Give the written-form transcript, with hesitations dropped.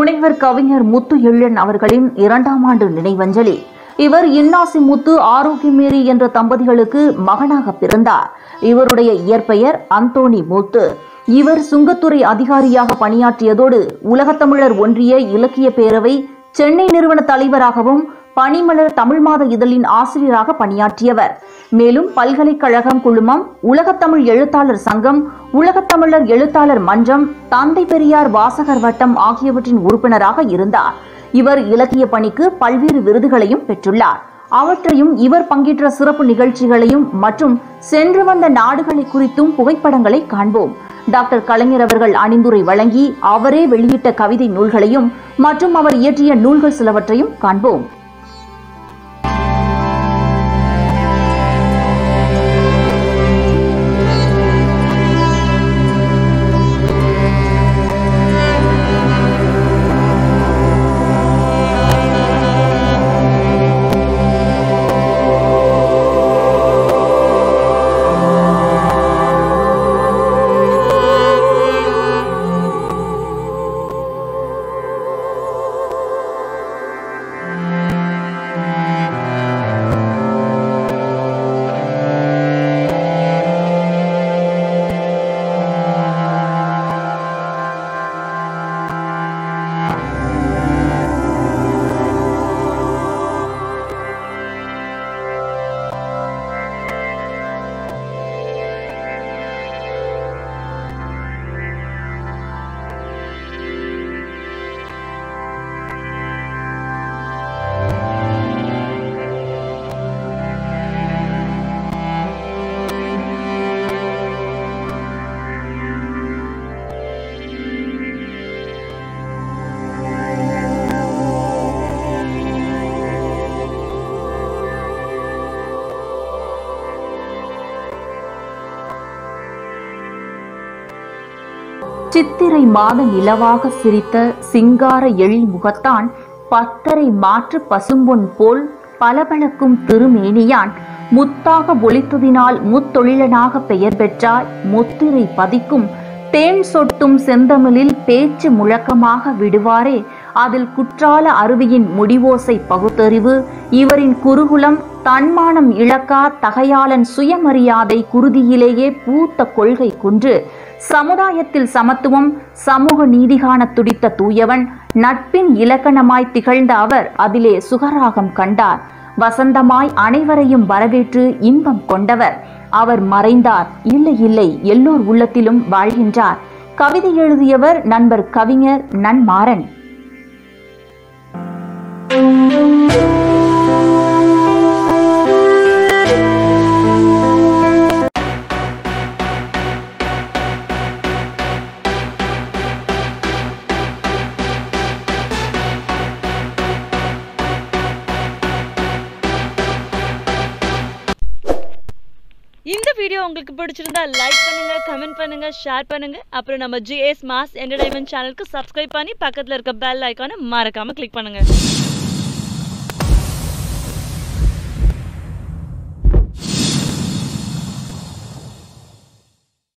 முனைவர் கவிஞர் முத்து எழிலன் அவர்களின் 2ஆம் ஆண்டு நினைவஞ்சலி. இவர் இன்னாசி முத்து, ஆரோக்கியமேரி என்ற தம்பதிகளுக்கு மகனாக பிறந்தார். இவருடைய இயற்பெயர் அந்தோணி முத்து. இவர் சுங்கத்துறை அதிகாரியாக பணியாற்றியதோடு உலகத்தமிழர் ஒன்றிய இலக்கிய பேரவை சென்னை நிறுவன தலைவராகவும் பனிமலர் தமிழ் மாத இதழின் ஆசிரியராக பணியாற்றியவர். மேலும் பல்கலைக்கழகம் குழுமம், உலகத்தமிழ் எழுத்தாளர் சங்கம், உலகத்தமிழர் எழுத்தாளர் மன்றம், தந்தை பெரியார் வாசகர் வட்டம் ஆகியவற்றின் உறுப்பினராக இருந்தார். இவர் இலக்கிய பணிக்கு பல்வேறு விருதுகளையும் பெற்றுள்ளார். அவற்றையும் இவர் பங்கேற்ற சிறப்பு நிகழ்ச்சிகளையும் மற்றும் சென்று வந்த நாடுகளை குறித்தும் புகைப்படங்களை காண்போம். டாக்டர் கலைஞர் அவர்கள் அணிந்துரை வழங்கி அவரே வெளியிட்ட கவிதை நூல்களையும் மற்றும் அவர் இயற்றிய நூல்கள் சிலவற்றையும் காண்போம். சித்திரை மாத நிலவாக சிரித்த சிங்கார எழில் முகத்தான், பத்தரை மாற்று பசும்பொன் போல் பளபளக்கும் திருமேனியான், முத்தாக ஒளித்ததினால் முத்தொழிலனாக பெயர் பெற்றாய், முத்திரை பதிக்கும் தேன் சொட்டும் செந்தமிழில் பேச்சு முழக்கமாக விடுவாரே, அதில் குற்றால அருவியின் முடிவோசை பகுத்தறிவு, இவரின் குருகுலம் தன்மானம் இழக்கா தகையாளன் சுயமரியாதை குருதியிலேயே பூத்த கொள்கை குன்று, சமுதாயத்தில் சமத்துவம் சமூக நீதிகாண துடித்த தூயவன், நட்பின் இலக்கணமாய் திகழ்ந்த அவர் அதிலே சுகராகம் கண்டார். வசந்தமாய் அனைவரையும் வரவேற்று இன்பம் கொண்டவர். அவர் மறைந்தார், இல்லை இல்லை எல்லோர் உள்ளத்திலும் வாழ்கின்றார். கவிதை எழுதியவர் நண்பர் கவிஞர் நன்மாறன். இந்த வீடியோ உங்களுக்கு பிடிச்சிருந்தா லைக் பண்ணுங்க, கமெண்ட் பண்ணுங்க, ஷேர் பண்ணுங்க. அப்புறம் நம்ம GS Mass Entertainment சேனலுக்கு சப்ஸ்கிரைப் பண்ணி பக்கத்துல இருக்க பெல் ஐகானை மறக்காம கிளிக் பண்ணுங்க.